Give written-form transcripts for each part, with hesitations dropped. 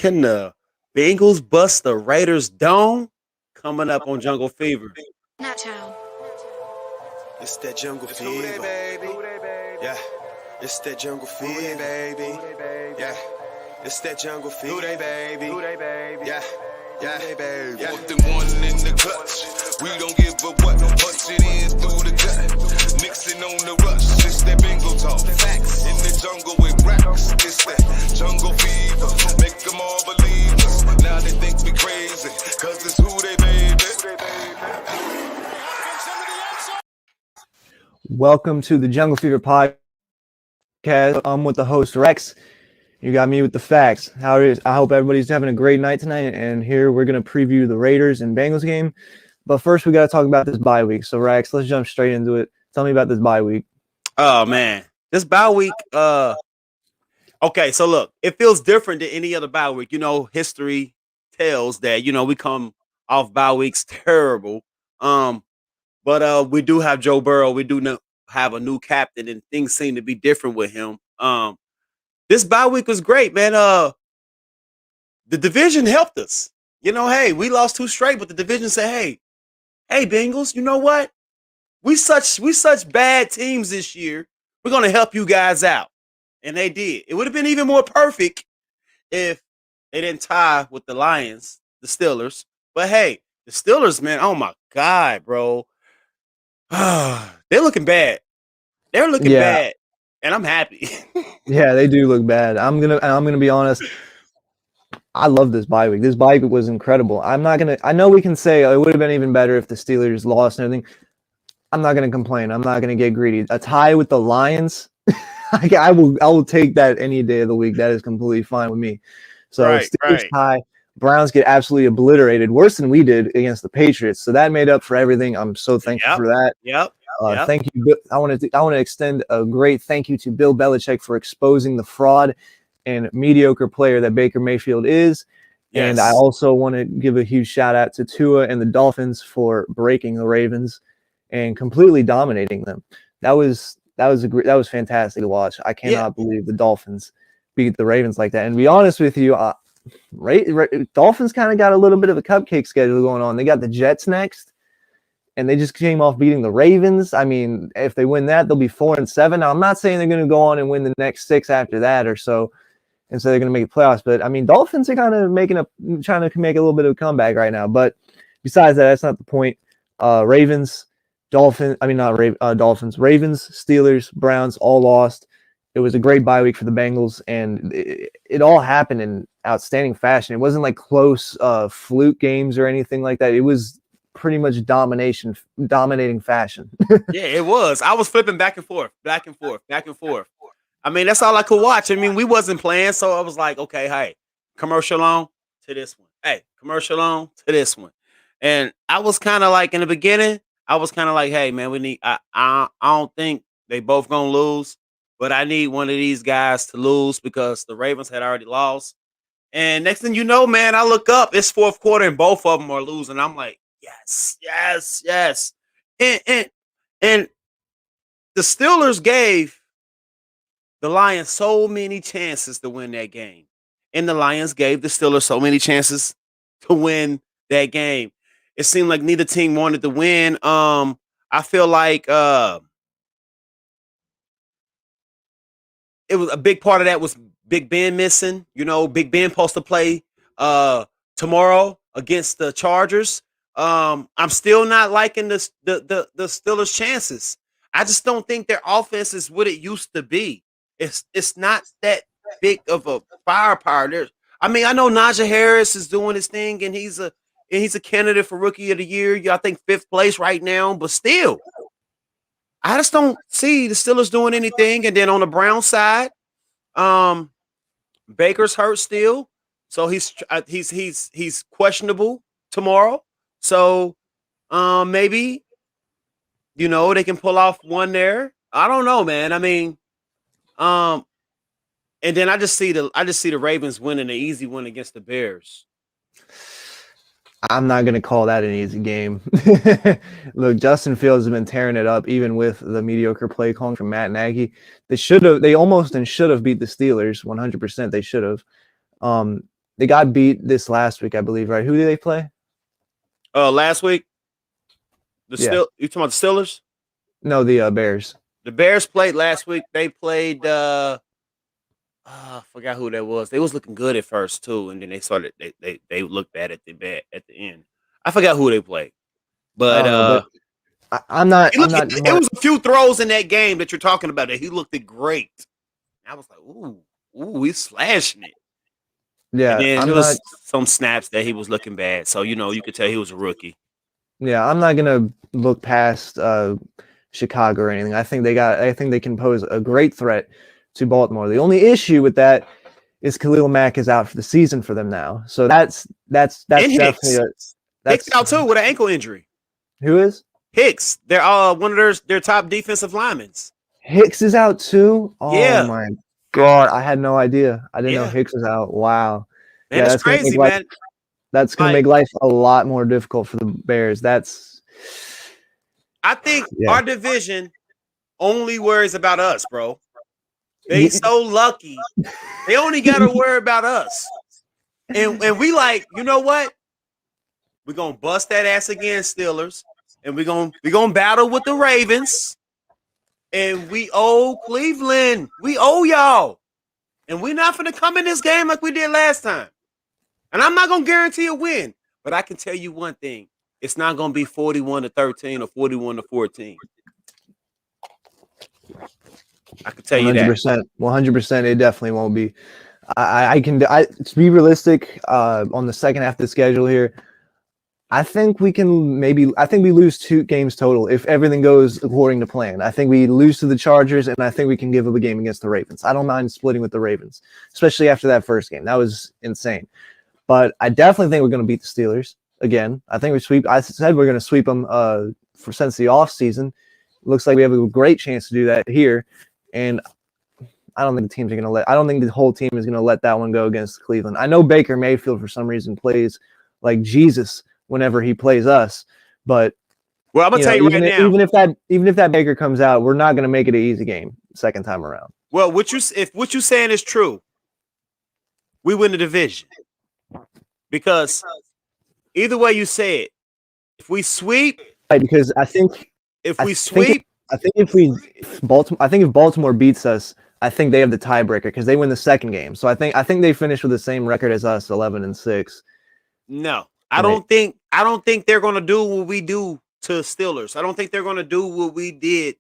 Can the Bengals bust the Raiders dome? Coming up on Jungle Fever. Nacho. It's that jungle fever, baby. Yeah, it's that jungle fever, baby. Yeah, it's that jungle fever, baby. Yeah, yeah, baby. Yeah. Fourth and one in the clutch. We don't give a what. Punch it in through the gut. Mixing on the rush. It's that Bengal talk. Facts in the jungle with Raxx. It's that jungle fever. Make them all believe us. Now they think we crazy. Cause it's who they baby. Welcome to the Jungle Fever podcast. I'm with the host Raxx. You got me with the facts. How it is? I hope everybody's having a great night tonight. And here we're gonna preview the Raiders and Bengals game. But first, we gotta talk about this bye week. So Raxx, let's jump straight into it. Tell me about this bye week. Oh man, this bye week. Okay, so look, it feels different than any other bye week. You know, history tells that we come off bye weeks terrible. But we do have Joe Burrow. We do have a new captain, and things seem to be different with him. This bye week was great, man. The division helped us. Hey, we lost 2 straight, but the division said, hey, Bengals, you know what? We such bad teams this year. We're gonna help you guys out, and they did. It would have been even more perfect if they didn't tie with the Lions, the Steelers. But hey, the Steelers, man, oh my God, bro. They're looking bad. They're looking bad, and I'm happy. Yeah, they do look bad. I'm gonna be honest. I love this bye week. This bye week was incredible. I know we can say it would have been even better if the Steelers lost and everything. I'm not gonna complain. I'm not gonna get greedy. A tie with the Lions, I will take that any day of the week. That is completely fine with me. So Steelers tie. Browns get absolutely obliterated, worse than we did against the Patriots. So that made up for everything. I'm so thankful for that. Yep. Thank you. I want to extend a great thank you to Bill Belichick for exposing the fraud and mediocre player that Baker Mayfield is. Yes. And I also want to give a huge shout out to Tua and the Dolphins for breaking the Ravens and completely dominating them. That was fantastic to watch. I cannot believe the Dolphins beat the Ravens like that. And to be honest with you, Dolphins kind of got a little bit of a cupcake schedule going on. They got the Jets next, and they just came off beating the Ravens. I mean, if they win that, they'll be 4-7. Now, I'm not saying they're going to go on and win the next 6 after that or so, and so they're going to make the playoffs. But I mean, Dolphins are kind of trying to make a little bit of a comeback right now. But besides that, that's not the point. Ravens, Steelers, Browns all lost. It was a great bye week for the Bengals, and it all happened in outstanding fashion. It wasn't like close fluke games or anything like that. It was pretty much dominating fashion. Yeah, it was. I was flipping back and forth. I mean, that's all I could watch. I mean, we wasn't playing, so I was like, okay, hey, commercial on to this one. Hey, commercial on to this one. And I was kind of like, in the beginning, I was kind of like, hey, man, we need I don't think they both going to lose. But I need one of these guys to lose because the Ravens had already lost. And next thing you know, man, I look up, it's 4th quarter and both of them are losing. I'm like, yes. And the Steelers gave the Lions so many chances to win that game. And the Lions gave the Steelers so many chances to win that game. It seemed like neither team wanted to win. I feel like it was a big part of that was Big Ben missing. Big Ben supposed to play tomorrow against the Chargers. I'm still not liking the Steelers' chances. I just don't think their offense is what it used to be. It's not that big of a firepower. I know Najee Harris is doing his thing, and he's a candidate for Rookie of the Year. I think 5th place right now, but still. I just don't see the Steelers doing anything. And then on the Brown side, Baker's hurt still, so he's questionable tomorrow. So maybe they can pull off one there. I don't know, man. I mean, and then I just see the Ravens winning an easy win against the Bears. I'm not going to call that an easy game. Look, Justin Fields has been tearing it up, even with the mediocre play calling from Matt Nagy. They almost should have beat the Steelers 100%. They should have. They got beat this last week, I believe, right? Who did they play? Last week, you talking about the Steelers? No, the Bears. The Bears played last week. They played. I forgot who that was. They was looking good at first too, and then they started. They looked bad at the end. I forgot who they played, but I'm not. It was a few throws in that game that you're talking about that he looked great. I was like, ooh, he's slashing it. Yeah, and then there was some snaps that he was looking bad. So you could tell he was a rookie. Yeah, I'm not gonna look past Chicago or anything. I think they can pose a great threat to Baltimore. The only issue with that is Khalil Mack is out for the season for them now. So that's definitely Hicks out too with an ankle injury. Who is? Hicks. They're one of their top defensive linemen. Hicks is out too? Oh yeah. My God, I had no idea. I didn't know Hicks was out. Wow. Man, yeah, that's crazy, man. That's going to make life a lot more difficult for the Bears. I think our division only worries about us, bro. They so lucky. They only got to worry about us. And we like, you know what? We're going to bust that ass against Steelers. And we're gonna battle with the Ravens. And we owe Cleveland. We owe y'all. And we're not going to come in this game like we did last time. And I'm not going to guarantee a win. But I can tell you one thing. It's not going to be 41-13 or 41-14. I can tell you 100%, 100%. It definitely won't be. To be realistic, on the second half of the schedule here, I think we lose 2 games total if everything goes according to plan. I think we lose to the Chargers, and I think we can give up a game against the Ravens. I don't mind splitting with the Ravens, especially after that first game. That was insane. But I definitely think we're going to beat the Steelers again. I think I said we're going to sweep them since the offseason. Looks like we have a great chance to do that here. And I don't think the whole team is going to let that one go against Cleveland. I know Baker Mayfield for some reason plays like Jesus whenever he plays us, but I'm gonna tell you right now, even if that Baker comes out, we're not going to make it an easy game second time around. Well, if what you're saying is true, we win the division. Because either way you say it, if we sweep, right? Because I think if Baltimore beats us, I think they have the tiebreaker because they win the second game. So I think they finish with the same record as us, 11-6. No, I don't think they're going to do what we do to Steelers. I don't think they're going to do what we did.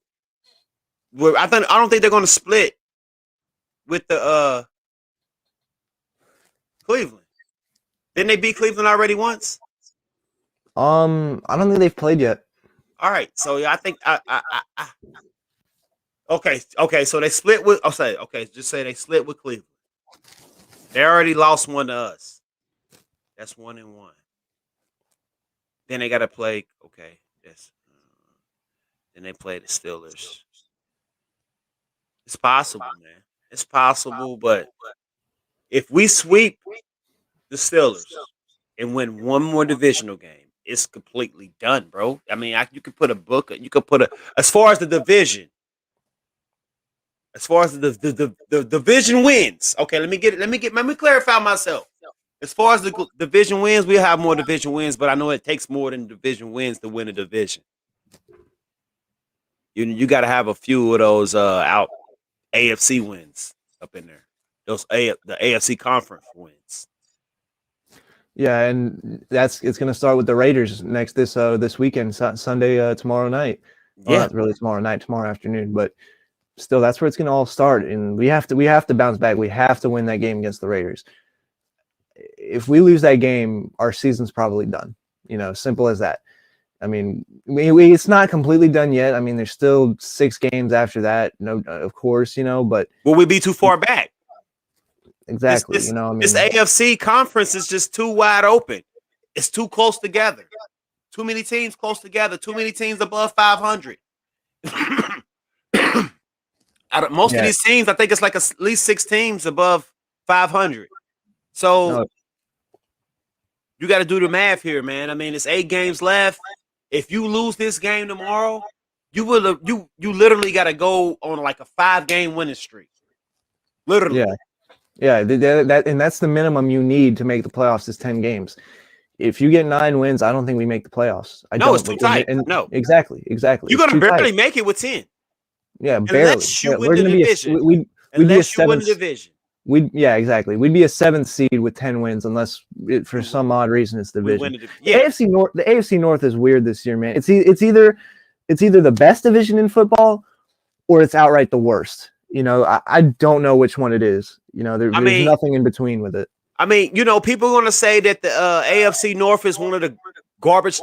I don't think they're going to split with the Cleveland. Didn't they beat Cleveland already once? I don't think they've played yet. All right, so I think okay. So they split with. Just say they split with Cleveland. They already lost one to us. That's 1-1. Then they got to play. Okay, then they play the Steelers. It's possible, man. It's possible, but if we sweep the Steelers and win one more divisional game, it's completely done, bro. I mean, you could put a book. You could put as far as the division. As far as the division wins, okay. Let me clarify myself. As far as the division wins, we have more division wins, but I know it takes more than division wins to win a division. You got to have a few of those out AFC wins up in there. The AFC conference wins. Yeah, and it's going to start with the Raiders this weekend, Sunday, tomorrow night. Yeah, well, not really tomorrow night, tomorrow afternoon, but still, that's where it's going to all start. And we have to bounce back. We have to win that game against the Raiders. If we lose that game, our season's probably done. Simple as that. I mean, it's not completely done yet. I mean, there's still 6 games after that. No, of course, but will we be too far back? Exactly. This AFC conference is just too wide open. It's too close together. Too many teams close together. Too many teams above 500. Out of most of these teams, I think it's like at least 6 teams above 500. So you got to do the math here, man. I mean, it's 8 games left. If you lose this game tomorrow, you literally got to go on like a 5-game winning streak. Literally. Yeah. Yeah, and that's the minimum you need to make the playoffs is 10 games. If you get 9 wins, I don't think we make the playoffs. No, it's too tight. No. Exactly. You're It's going to too barely tight. make it with 10. Yeah, barely. Unless you Yeah, win we're the going to be division. we'd be a Unless you win the 7th. division. Yeah, exactly. We'd be a 7th seed with 10 wins unless for some odd reason it's division. Yeah. The AFC North is weird this year, man. It's either the best division in football or it's outright the worst. You know, I don't know which one it is. You know, there's nothing in between with it. I mean, you know, people are going to say that the AFC North is one of the garbage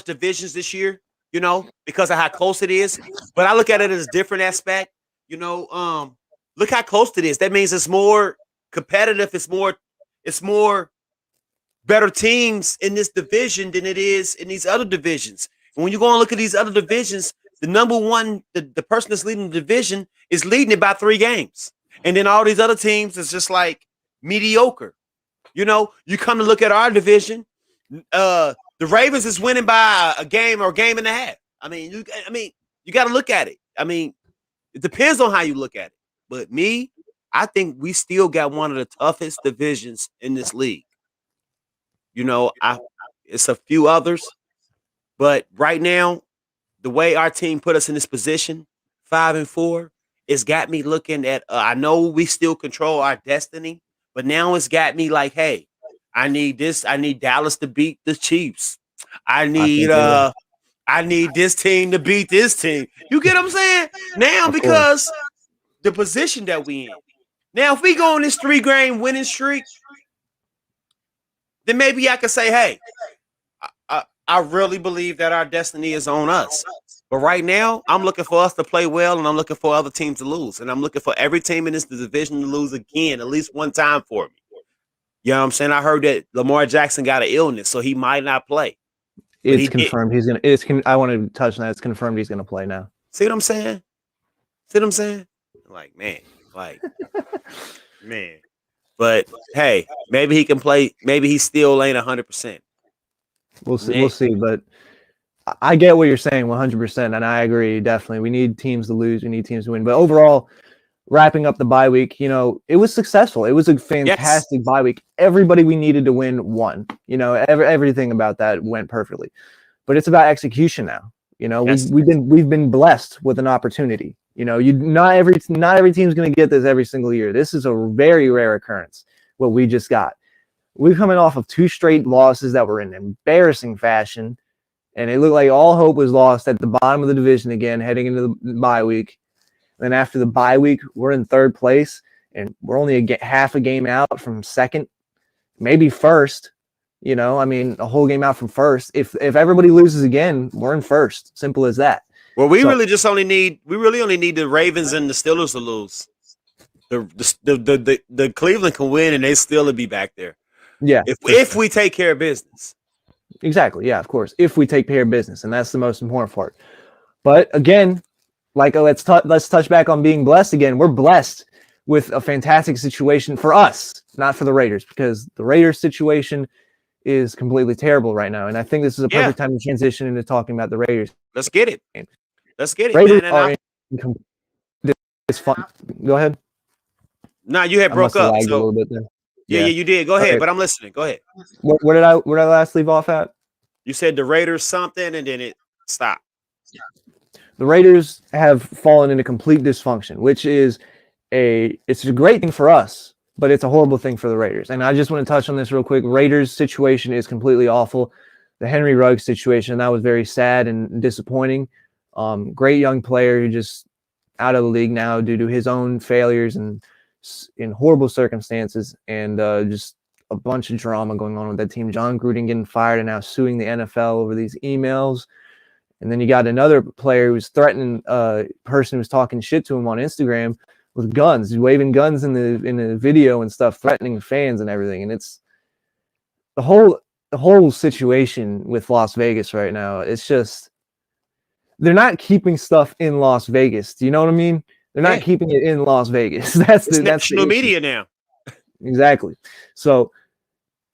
divisions this year, you know, because of how close it is. But I look at it as a different aspect. You know, look how close it is. That means it's more competitive. It's more better teams in this division than it is in these other divisions. And when you go and look at these other divisions, the number one, the person that's leading the division is leading it by 3 games. And then all these other teams is just like mediocre. You know, you come to look at our division, the Ravens is winning by a game or a game and a half. I mean, you got to look at it. I mean, it depends on how you look at it. But I think we still got one of the toughest divisions in this league. You know, it's a few others, but right now, the way our team put us in this position, 5-4, it's got me looking at. I know we still control our destiny, but now it's got me like, hey, I need this. I need Dallas to beat the Chiefs. I need this team to beat this team. You get what I'm saying? Now because the position that we in. Now, if we go on this 3-game winning streak, then maybe I could say, hey, I really believe that our destiny is on us. But right now, I'm looking for us to play well, and I'm looking for other teams to lose. And I'm looking for every team in this division to lose again, at least one time for me. You know what I'm saying? I heard that Lamar Jackson got an illness, so he might not play. It's confirmed he's going to – I want to touch on that. It's confirmed he's going to play now. See what I'm saying? Like, man. Man. But, hey, maybe he can play. Maybe he still ain't 100%. We'll see. But I get what you're saying 100%, and I agree, definitely. We need teams to lose. We need teams to win. But overall, wrapping up the bye week, you know, it was successful. It was a fantastic bye week. Everybody we needed to win won. You know, everything about that went perfectly. But it's about execution now. You know, we've been blessed with an opportunity. You know, not every team's going to get this every single year. This is a very rare occurrence, what we just got. We're coming off of 2 straight losses that were in embarrassing fashion, and it looked like all hope was lost at the bottom of the division again, heading into the bye week. Then after the bye week, we're in 3rd place, and we're only half a game out from 2nd, maybe 1st. You know, I mean, a whole game out from 1st. If everybody loses again, we're in 1st. Simple as that. Well, we really only need the Ravens and the Steelers to lose. The Cleveland can win, and they still will be back there. Yeah, if we take care of business. Exactly. Yeah, of course. If we take care of business, and that's the most important part. But again, like let's touch back on being blessed again. We're blessed with a fantastic situation for us, not for the Raiders, because the Raiders situation is completely terrible right now. And I think this is a perfect time to transition into talking about the Raiders. Let's get it. Raiders man. It's fun. Go ahead. No, you had broke up. A little bit there. Yeah, you did. Go ahead, but I'm listening. Go ahead. Where did I last leave off at? You said the Raiders something, and then it stopped. The Raiders have fallen into complete dysfunction, which is it's a great thing for us, but it's a horrible thing for the Raiders. And I just want to touch on this real quick. Raiders situation is completely awful. The Henry Ruggs situation, that was very sad and disappointing. Great young player who just out of the league now due to his own failures and in horrible circumstances, and just a bunch of drama going on with that team. John Gruden getting fired and now suing the NFL over these emails. And then you got another player who was threatening a person who was talking shit to him on Instagram with guns. He's waving guns in the video and stuff, threatening fans and everything. And it's the whole situation with Las Vegas right now. It's just they're not keeping stuff in Las Vegas. Do you know what I mean? They're not keeping it in Las Vegas. That's national media now. Exactly. So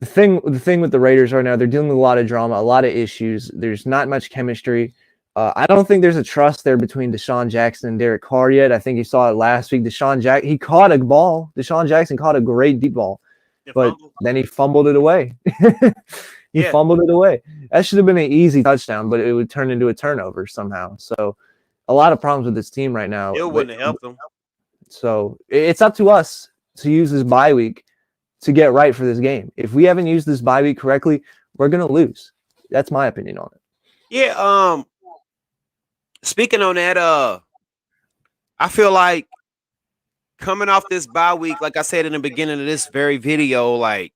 the thing with the Raiders right now, they're dealing with a lot of drama, a lot of issues. There's not much chemistry. I don't think there's a trust there between Deshaun Jackson and Derek Carr yet. I think you saw it last week. He caught a ball. Deshaun Jackson caught a great deep ball, but then he fumbled it away. He fumbled it away. That should have been an easy touchdown, but it would turn into a turnover somehow. So a lot of problems with this team right now. It wouldn't have helped them. So it's up to us to use this bye week to get right for this game. If we haven't used this bye week correctly, we're going to lose. That's my opinion on it. Yeah, speaking on that, I feel like coming off this bye week, like I said in the beginning of this very video, like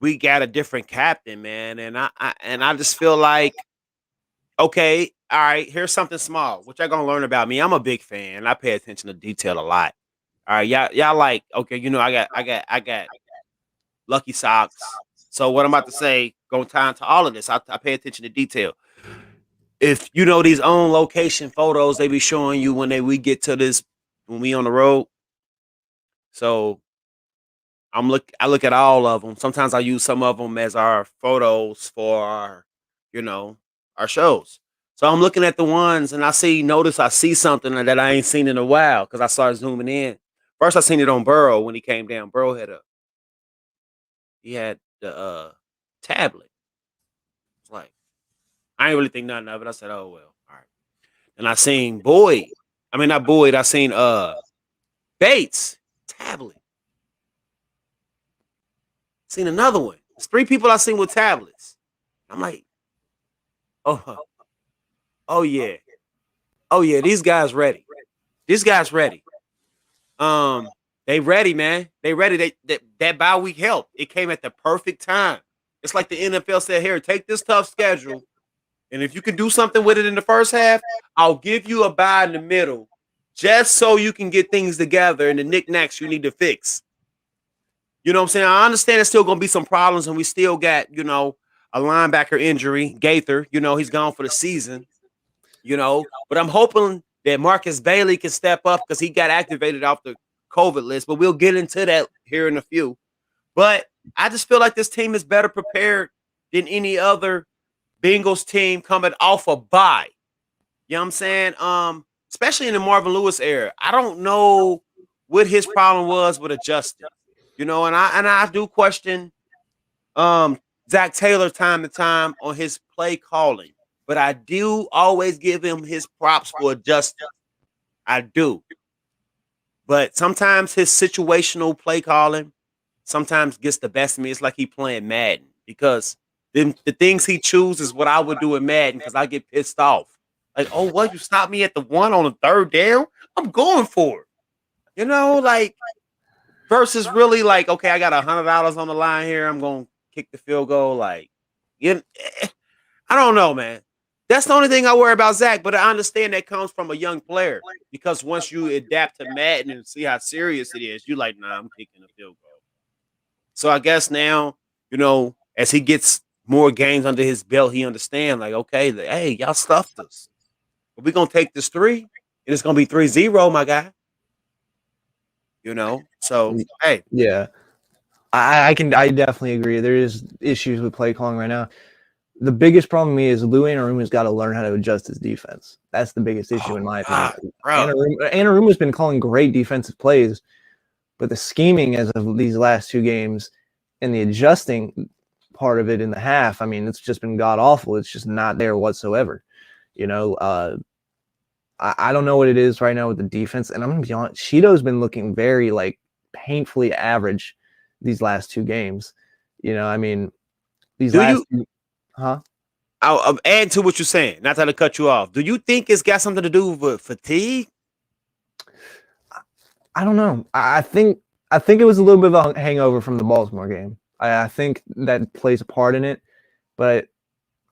we got a different captain, man, and I just feel like, okay, all right, here's something small, which y'all gonna learn about me. I'm a big fan. I pay attention to detail a lot. All right, y'all like, okay, you know, I got lucky socks. So what I'm about to say gonna tie into all of this. I pay attention to detail. If you know these on location photos they be showing you when we get to this, when we on the road. So I look at all of them. Sometimes I use some of them as our photos for our, you know, our shows. So I'm looking at the ones and I see something that I ain't seen in a while because I started zooming in. First I seen it on Burrow when he came down. Burrow had the tablet. It's like, I ain't really think nothing of it. I said, oh well, all right. And I seen I seen Bates tablet. Seen another one. There's 3 people I seen with tablets. I'm like, oh yeah. These guys ready. They ready, man. They ready. That bye week helped. It came at the perfect time. It's like the NFL said, here, take this tough schedule. And if you can do something with it in the first half, I'll give you a bye in the middle just so you can get things together and the knickknacks you need to fix. You know what I'm saying? I understand there's still going to be some problems, and we still got, you know, a linebacker injury, Gaither. You know, he's gone for the season, you know. But I'm hoping that Marcus Bailey can step up because he got activated off the COVID list. But we'll get into that here in a few. But I just feel like this team is better prepared than any other Bengals team coming off a bye. You know what I'm saying? Especially in the Marvin Lewis era. I don't know what his problem was with adjusting. You know, and I do question Zach Taylor time to time on his play calling. But I do always give him his props for adjusting. I do. But sometimes his situational play calling sometimes gets the best of me. It's like he playing Madden because the things he chooses is what I would do in Madden because I get pissed off. Like, oh, what? You stopped me at the 1 on the 3rd down? I'm going for it. You know, like, versus really like, okay, I got $100 on the line here. I'm going to kick the field goal. Like, I don't know, man. That's the only thing I worry about Zach, but I understand that comes from a young player because once you adapt to Madden and see how serious it is, you're like, nah, I'm kicking the field goal. So I guess now, you know, as he gets more games under his belt, he understands, like, okay, hey, y'all stuffed us. But we're going to take this 3, and it's going to be 3-0, my guy. You know? So, hey. Yeah. I definitely agree. There is issues with play calling right now. The biggest problem to me is Lou Anarumo's got to learn how to adjust his defense. That's the biggest issue in my opinion. Anarumo's been calling great defensive plays, but the scheming as of these last 2 games and the adjusting part of it in the half, I mean, it's just been god-awful. It's just not there whatsoever. You know, I don't know what it is right now with the defense, and I'm going to be honest, Cheeto's been looking very, like, painfully average these last 2 games. You know, I mean, I'll add to what you're saying, not to cut you off. Do you think it's got something to do with fatigue? I don't know. I think it was a little bit of a hangover from the Baltimore game. I think that plays a part in it, but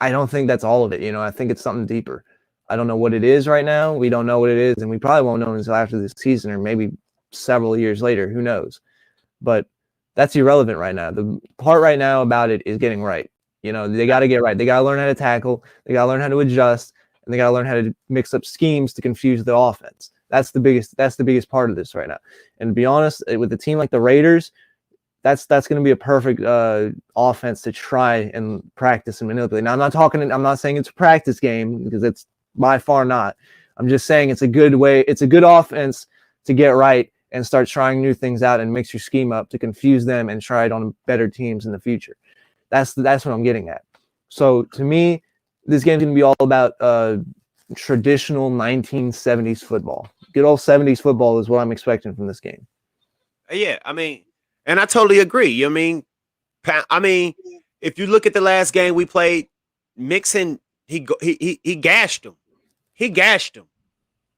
I don't think that's all of it. You know, I think it's something deeper. I don't know what it is right now. We don't know what it is, and we probably won't know until after this season or maybe several years later. Who knows? But that's irrelevant right now. The part right now about it is getting right. You know, they got to get right. They got to learn how to tackle. They got to learn how to adjust, and they got to learn how to mix up schemes to confuse the offense. That's the biggest part of this right now. And to be honest, with a team like the Raiders, that's going to be a perfect offense to try and practice and manipulate. Now, I'm not saying it's a practice game because it's by far not. I'm just saying it's a good way. It's a good offense to get right and start trying new things out and mix your scheme up to confuse them and try it on better teams in the future. That's what I'm getting at. So to me, this game's going to be all about traditional 1970s football. Good old 70s football is what I'm expecting from this game. Yeah, I mean, and I totally agree. I mean, if you look at the last game we played, Mixon, he gashed him. He gashed him.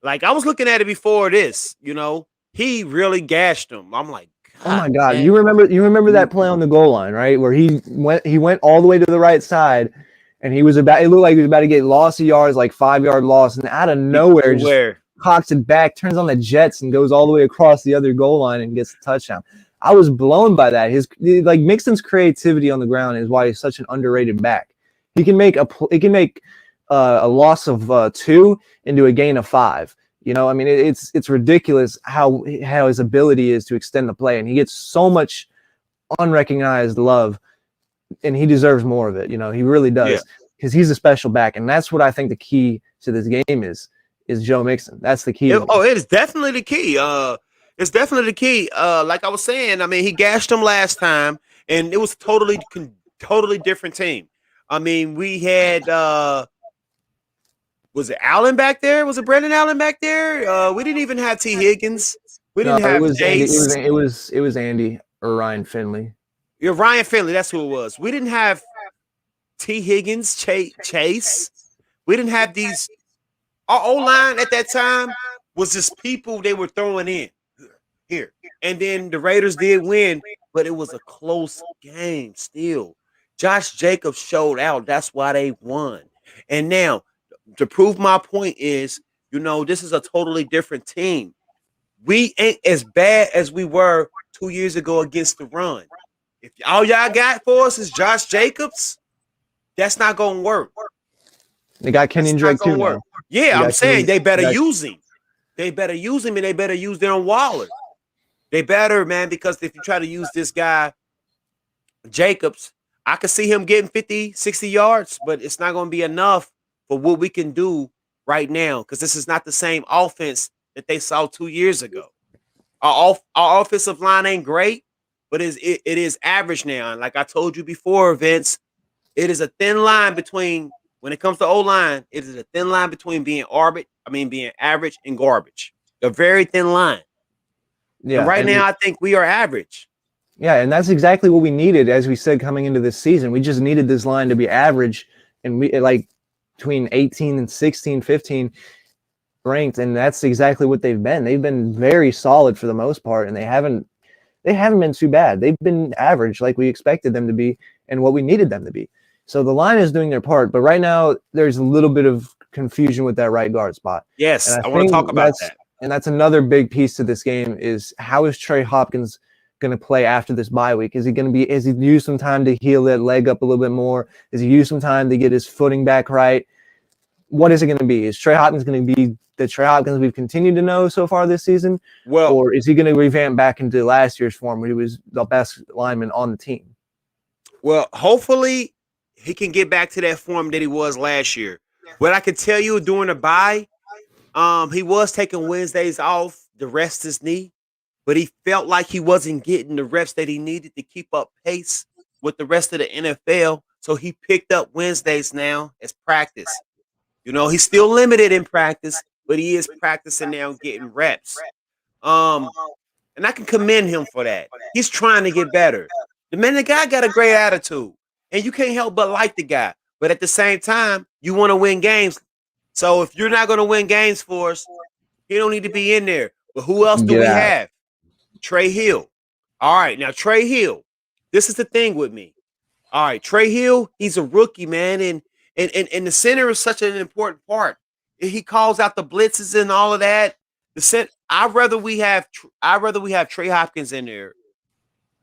Like, I was looking at it before this, you know, he really gashed him. I'm like, oh my God, man. You remember that play on the goal line, right? Where he went all the way to the right side, and it looked like he was about to get loss of yards, like 5-yard loss, and out of nowhere just cocks it back, turns on the jets, and goes all the way across the other goal line and gets the touchdown. I was blown by that. Mixon's creativity on the ground is why he's such an underrated back. He can make a loss of 2 into a gain of 5. You know, I mean, it's ridiculous how his ability is to extend the play, and he gets so much unrecognized love, and he deserves more of it. You know, he really does, because he's a special back, and that's what I think the key to this game is Joe Mixon. That's the key. It is definitely the key. It's definitely the key. Like I was saying, I mean, he gashed him last time, and it was totally different team. I mean, we had. Was it Allen back there? Was it Brandon Allen back there? We didn't even have T. Higgins. We didn't have Chase. It was Andy or Ryan Finley. Yeah, Ryan Finley. That's who it was. We didn't have T. Higgins, Chase. We didn't have these. Our O-line at that time was just people they were throwing in here. And then the Raiders did win, but it was a close game still. Josh Jacobs showed out. That's why they won. And now, to prove my point is, you know, this is a totally different team. We ain't as bad as we were 2 years ago against the run. If all y'all got for us is Josh Jacobs, that's not going to work. They got Kenyon Drake too now. Yeah, I'm saying they better use him. They better use him, and they better use Darren Waller. They better, man, because if you try to use this guy, Jacobs, I could see him getting 50, 60 yards, but it's not going to be enough for what we can do right now, because this is not the same offense that they saw 2 years ago. Our offensive line ain't great, but it is average now. And like I told you before, Vince, it is a thin line between, when it comes to O-line, it is a thin line between being average and garbage. A very thin line. Yeah. And right now, I think we are average. Yeah, and that's exactly what we needed, as we said, coming into this season. We just needed this line to be average, and we between 18 and 16, 15 ranked, and that's exactly what they've been. They've been very solid for the most part, and they haven't been too bad. They've been average like we expected them to be and what we needed them to be. So the line is doing their part, but right now there's a little bit of confusion with that right guard spot. Yes, I want to talk about that. And that's another big piece to this game is, how is Trey Hopkins going to play after this bye week? Is he use some time to heal that leg up a little bit more? Is he use some time to get his footing back right? What is it going to be? Is Trey Hopkins going to be the Trey Hopkins we've continued to know so far this season? Or is he going to revamp back into last year's form where he was the best lineman on the team? Well, hopefully he can get back to that form that he was last year. What I can tell you during the bye, he was taking Wednesdays off to rest his knee, but he felt like he wasn't getting the reps that he needed to keep up pace with the rest of the NFL. So he picked up Wednesdays now as practice. You know, he's still limited in practice, but he is practicing now, getting reps. And I can commend him for that. He's trying to get better. The guy got a great attitude, and you can't help but like the guy. But at the same time, you want to win games. So if you're not going to win games for us, he don't need to be in there. But who else do we have? Trey Hill. All right, now Trey Hill. This is the thing with me. All right, Trey Hill, he's a rookie, man, and the center is such an important part. He calls out the blitzes and all of that. I'd rather we have Trey Hopkins in there,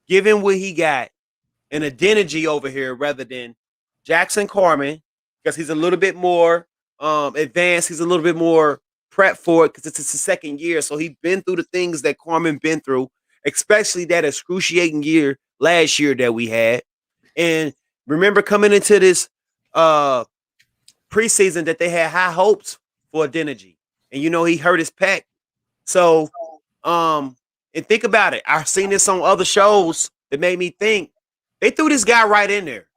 given what he got, and Adeniji over here rather than Jackson Carman, because he's a little bit more advanced. He's a little bit more prepped for it because it's his second year. So he's been through the things that Carman been through, especially that excruciating year last year that we had. And remember coming into this preseason that they had high hopes for Adeniji. And he hurt his pec. So, and think about it. I've seen this on other shows that made me think they threw this guy right in there.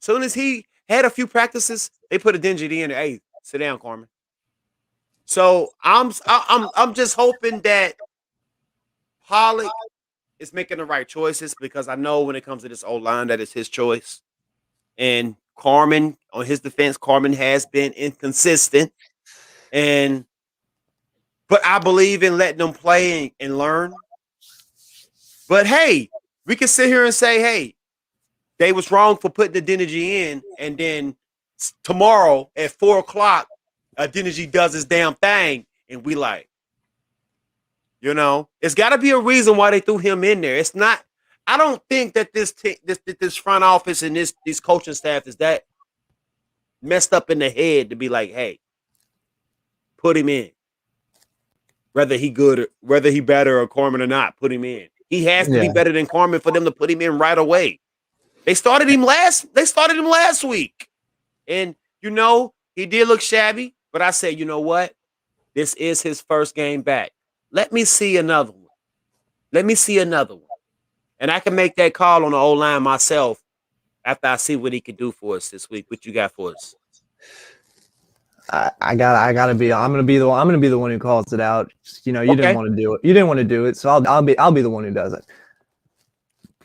Soon as he had a few practices, they put Adeniji in there. Hey, sit down, Carmen. So I'm just hoping that Pollock is making the right choices, because I know when it comes to this O-line that it's his choice. And Carmen, on his defense, Carmen has been inconsistent. But I believe in letting them play and learn. But hey, we can sit here and say, hey, they was wrong for putting Adeniji in, and then tomorrow at 4:00, Adeniji does his damn thing, and we like, it's got to be a reason why they threw him in there. It's not. I don't think that this front office and this coaching staff is that messed up in the head to be like, hey, put him in. Whether he better or Carmen or not, put him in. He has to be better than Carmen for them to put him in right away. They started him last week. And he did look shabby, but I said, you know what? This is his first game back. Let me see another one. And I can make that call on the O-line myself after I see what he can do for us this week. What you got for us? I'm gonna be the one who calls it out. Didn't want to do it. You didn't want to do it, so I'll be the one who does it.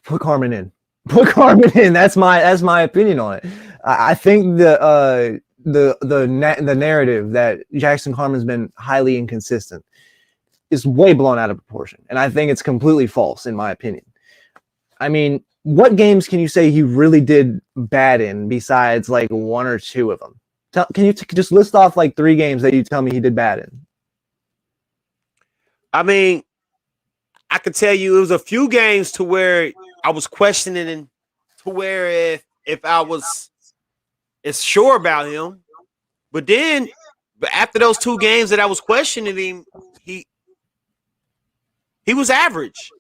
Put Carmen in. That's my opinion on it. I think the narrative that Jackson Carmen's been highly inconsistent is way blown out of proportion, and I think it's completely false in my opinion. I mean, what games can you say he really did bad in besides like one or two of them? Can you just list off like 3 games that you tell me he did bad in? I mean, I could tell you it was a few games to where I was questioning, to where if I was as sure about him, but after those 2 games that I was questioning him, he was average.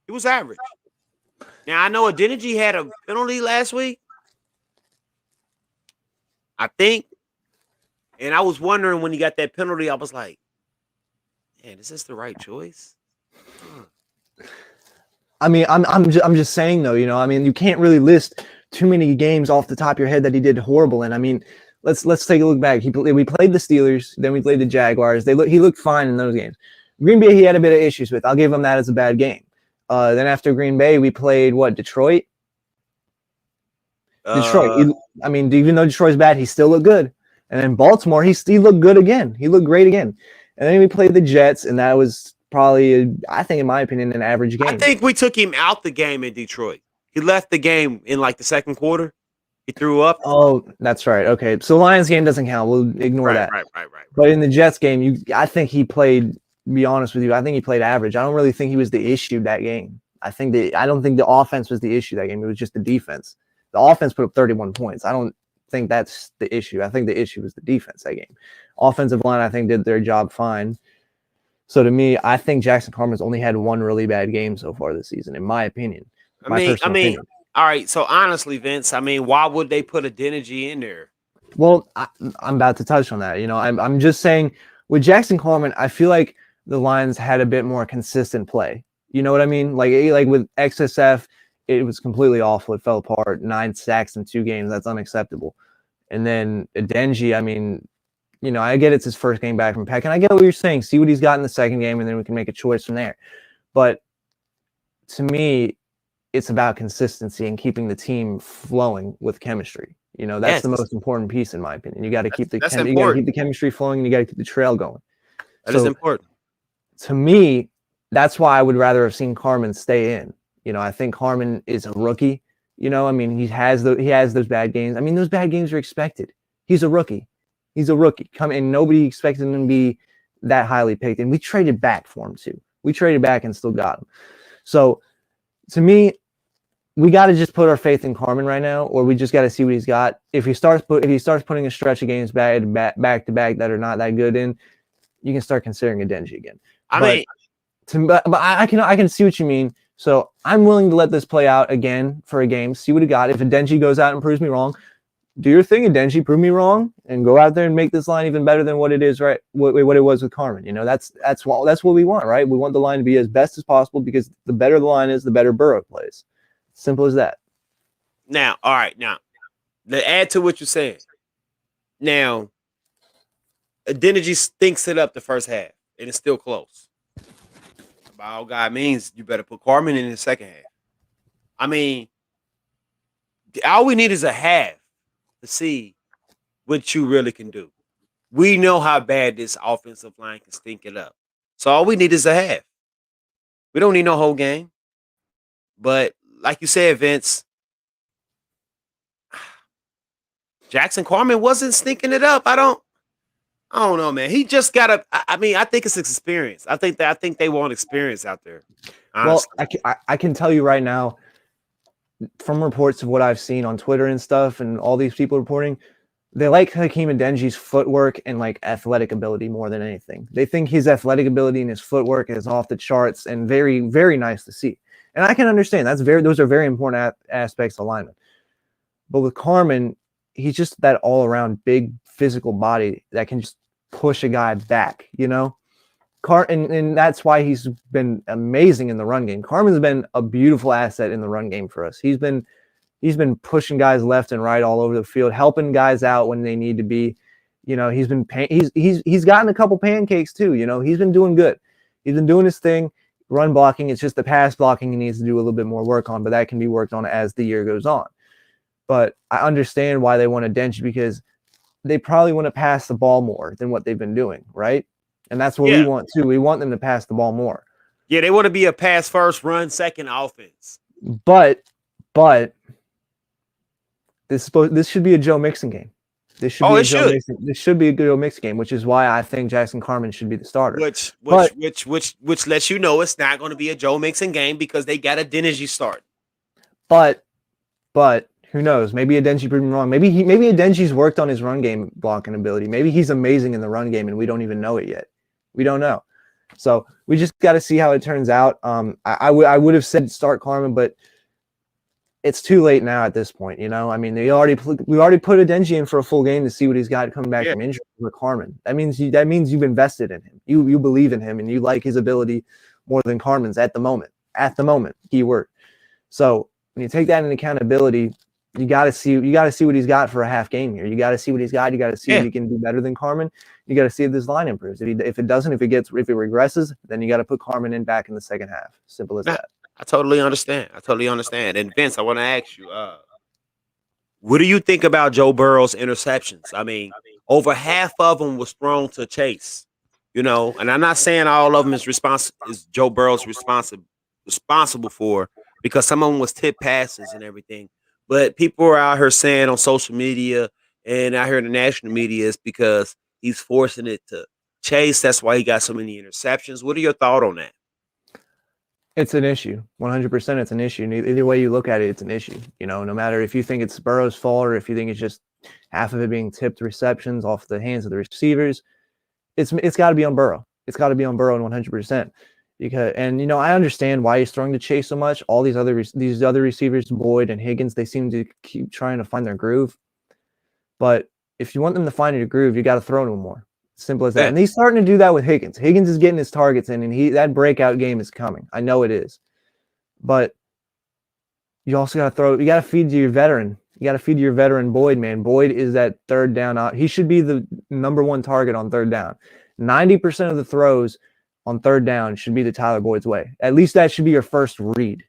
He was average. Now I know Adeniji had a penalty last week, I think, and I was wondering when he got that penalty, I was like, man, is this the right choice? I mean, I'm just saying though, I mean, you can't really list too many games off the top of your head that he did horrible in. I mean, let's take a look back. We played the Steelers, then we played the Jaguars. He looked fine in those games. Green Bay, he had a bit of issues with. I'll give him that as a bad game. Then after Green Bay, we played Detroit. Detroit. Even though Detroit's bad, he still looked good. And then Baltimore, he looked good again. He looked great again. And then we played the Jets, and that was probably, I think, in my opinion, an average game. I think we took him out the game in Detroit. He left the game in like the second quarter. He threw up. Oh, that's right. Okay, so Lions game doesn't count. We'll ignore that. Right. But in the Jets game, I think he played. To be honest with you, I think he played average. I don't really think he was the issue that game. I don't think the offense was the issue that game. It was just the defense. The offense put up 31 points. I don't think that's the issue. I think the issue was the defense that game. Offensive line, I think, did their job fine. So to me, I think Jackson Carmen's only had 1 really bad game so far this season, in my opinion. Opinion. All right. So honestly, Vince, why would they put Adeniji in there? Well, I'm about to touch on that. I'm just saying with Jackson Carmen, I feel like the Lions had a bit more consistent play. You know what I mean? Like with XSF, it was completely awful. It fell apart. 9 sacks in 2 games. That's unacceptable. And then Adeniji, I get it's his first game back from Peck, and I get what you're saying. See what he's got in the second game, and then we can make a choice from there. But to me, it's about consistency and keeping the team flowing with chemistry. That's the most important piece, in my opinion. You got to keep the chemistry flowing, and you got to keep the trail going. That is important. To me, that's why I would rather have seen Carmen stay in. I think Carmen is a rookie. He has those bad games. Those bad games are expected. He's a rookie. And nobody expected him to be that highly picked. And we traded back for him too. We traded back and still got him. So to me, we got to just put our faith in Carmen right now, or we just got to see what he's got. If he starts putting a stretch of games back to back that are not that good in, you can start considering Adeniji again. But I can see what you mean. So I'm willing to let this play out again for a game, see what he got. If Adeniji goes out and proves me wrong, do your thing, Adenji, prove me wrong, and go out there and make this line even better than what it is, right? What it was with Carmen. You know, that's what we want, right? We want the line to be as best as possible because the better the line is, the better Burrow plays. Simple as that. Now, all right, now to add to what you're saying. Now, Adeniji stinks it up the first half, and it's still close. By all God means, you better put Carmen in the second half. I mean, all we need is a half to see what you really can do. We know how bad this offensive line can stink it up. So all we need is a half. We don't need no whole game. But like you said, Vince, Jackson Carmen wasn't stinking it up. I don't know, man. He just got I mean, I think it's experience. I think they want experience out there. Honestly. Well, I can tell you right now, from reports of what I've seen on Twitter and stuff, and all these people reporting, they like Hakeem Adenji's footwork and like athletic ability more than anything. They think his athletic ability and his footwork is off the charts and very, very nice to see. And I can understand those are very important aspects of alignment. But with Carmen, he's just that all around big physical body that can just push a guy back, you know? And that's why he's been amazing in the run game. Carmen's been a beautiful asset in the run game for us. He's been pushing guys left and right all over the field, helping guys out when they need to be. You know, he's gotten a couple pancakes too. You know, he's been doing good. He's been doing his thing, run blocking. It's just the pass blocking he needs to do a little bit more work on, but that can be worked on as the year goes on. But I understand why they want to Adenji, because they probably want to pass the ball more than what they've been doing, right? And that's what we want too. We want them to pass the ball more. Yeah, they want to be a pass first, run second offense. But this should be a Joe Mixon game. This should be a good Joe Mixon game, which is why I think Jackson Carmen should be the starter. Which lets you know it's not going to be a Joe Mixon game because they got a Adeniji start. But who knows? Maybe Adenji proved me wrong. Maybe Adenji's worked on his run game blocking ability. Maybe he's amazing in the run game and we don't even know it yet. We don't know. So we just got to see how it turns out. I would have said start Carmen, but it's too late now at this point. You know, I mean, we already put Adenji in for a full game to see what he's got coming back from injury with Carmen. That means you've invested in him. You believe in him and you like his ability more than Carmen's at the moment. At the moment, keyword. So when you take that into accountability, you got to see what he's got for a half game here. You got to see what he's got. You got to see if he can do better than Carmen. You got to see if this line improves. If it regresses, then you got to put Carmen in back in the second half. Simple as that. I totally understand. And Vince, I want to ask you, what do you think about Joe Burrow's interceptions? I mean, over half of them was thrown to Chase. You know, and I'm not saying all of them is Joe Burrow's responsible for, because some of them was tip passes and everything. But people are out here saying on social media and out here in the national media it's because he's forcing it to Chase. That's why he got so many interceptions. What are your thoughts on that? It's an issue. 100% it's an issue. Either way you look at it, it's an issue. You know, no matter if you think it's Burrow's fault or if you think it's just half of it being tipped receptions off the hands of the receivers, it's got to be on Burrow. It's got to be on Burrow 100%. And you know, I understand why he's throwing to Chase so much. All these other receivers, Boyd and Higgins, they seem to keep trying to find their groove. But if you want them to find their groove, you got to throw to them more. Simple as that. And he's starting to do that with Higgins. Higgins is getting his targets in, and that breakout game is coming. I know it is. But you also got to throw. You got to feed to your veteran. You got to feed to your veteran Boyd, man. Boyd is that third down. He should be the number one target on third down. 90% of the throws on third down should be the Tyler Boyd's way. At least that should be your first read.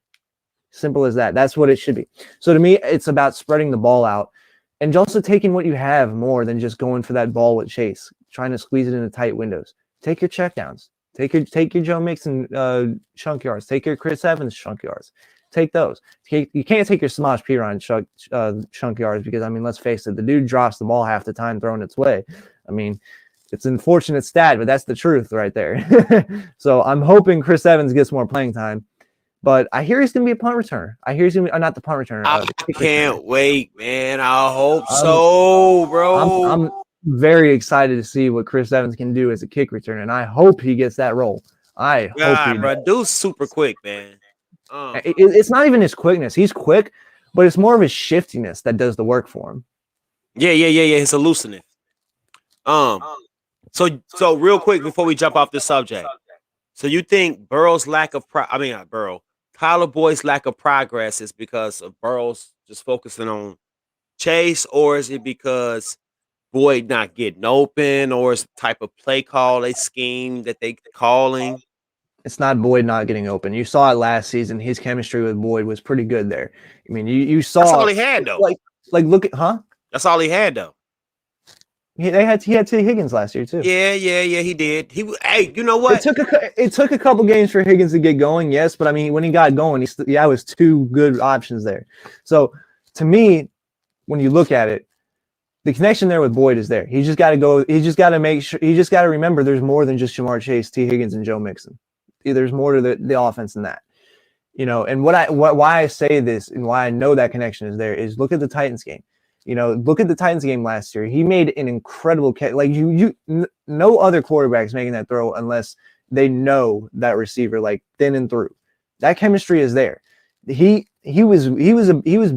Simple as that. That's what it should be. So to me, it's about spreading the ball out and also taking what you have more than just going for that ball with Chase, trying to squeeze it into tight windows. Take your checkdowns. Take your Joe Mixon chunk yards. Take your Chris Evans chunk yards. Take those. You can't take your Samaje Perine chunk yards because, I mean, let's face it, the dude drops the ball half the time throwing its way. I mean, it's an unfortunate stat, but that's the truth right there. So I'm hoping Chris Evans gets more playing time. But I hear he's going to be a punt returner. I hear he's going to be not the punt returner. I can't wait, man. I hope so, bro. I'm very excited to see what Chris Evans can do as a kick returner, and I hope he gets that role. I hope he does. Dude's super quick, man. It's not even his quickness. He's quick, but it's more of his shiftiness that does the work for him. Yeah. It's hallucinative. Um, so real quick before we jump off this subject, so you think Burrow's lack of not Burrow, Tyler Boyd's lack of progress is because of Burrow's just focusing on Chase, or is it because Boyd not getting open, or is the type of play call they scheme that they calling? It's not Boyd not getting open. You saw it last season. His chemistry with Boyd was pretty good there. I mean, you That's all saw he had though. like look at That's all he had though. he had T. Higgins last year too. Yeah. He did. Hey, you know what? It took a couple games for Higgins to get going, yes, but I mean, when he got going, it was two good options there. So to me, when you look at it, the connection there with Boyd is there. He just got to go. He just got to make sure. He just got to remember there's more than just Jamar Chase, T. Higgins, and Joe Mixon. There's more to the offense than that. And why I say this and why I know that connection is there is look at the Titans game. Look at the Titans game last year. He made an incredible catch. Like no other quarterback's making that throw unless they know that receiver like thin and through. That chemistry is there. He was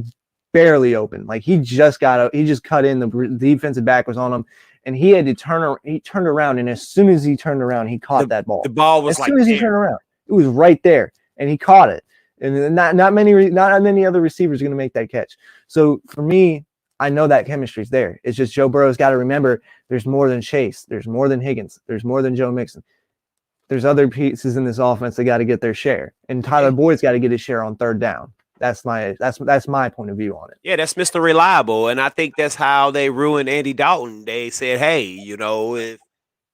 barely open. Like he just cut in. The defensive back was on him, and he had to he turned around, and as soon as he turned around, he caught that ball. The ball was as soon as he turned around, it was right there, and he caught it. And not many other receivers are going to make that catch. So for me, I know that chemistry's there. It's just Joe Burrow's got to remember there's more than Chase, there's more than Higgins, there's more than Joe Mixon. There's other pieces in this offense that got to get their share, and Tyler Boyd's got to get his share on third down. That's my point of view on it. Yeah, that's Mr. Reliable, and I think that's how they ruined Andy Dalton. They said, "Hey,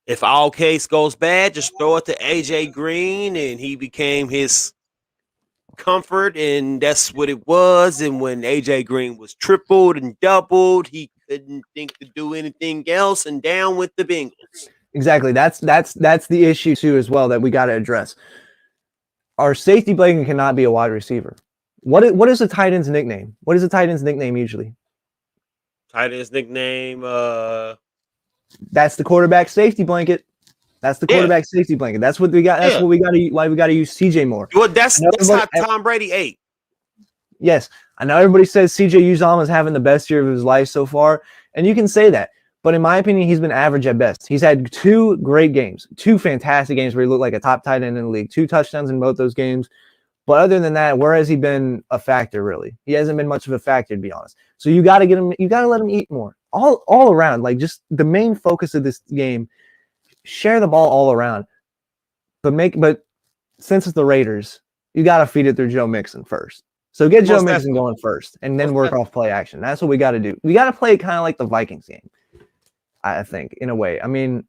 if all case goes bad, just throw it to AJ Green," and he became his comfort, and that's what it was. And when AJ Green was tripled and doubled, he couldn't think to do anything else, and down with the Bengals. Exactly. That's the issue too as well that we got to address. Our safety blanket cannot be a wide receiver. What is the tight end's nickname? What is the tight end's nickname usually? Tight end's nickname. That's the quarterback safety blanket. That's the quarterback safety blanket. That's what we got. That's what we got to. Why we got to use CJ more. Well, that's how Tom Brady ate. Yes, I know everybody says CJ Uzomah is having the best year of his life so far, and you can say that. But in my opinion, he's been average at best. He's had two great games, two fantastic games where he looked like a top tight end in the league, 2 touchdowns in both those games. But other than that, where has he been a factor, really? He hasn't been much of a factor, to be honest. So you got to get him. You got to let him eat more, all around. Like just the main focus of this game, share the ball all around. But since it's the Raiders, you got to feed it through Joe Mixon first. So get Joe Mixon going first, and then work off play action. That's what we got to do. We got to play kind of like the Vikings game, I think, in a way. I mean,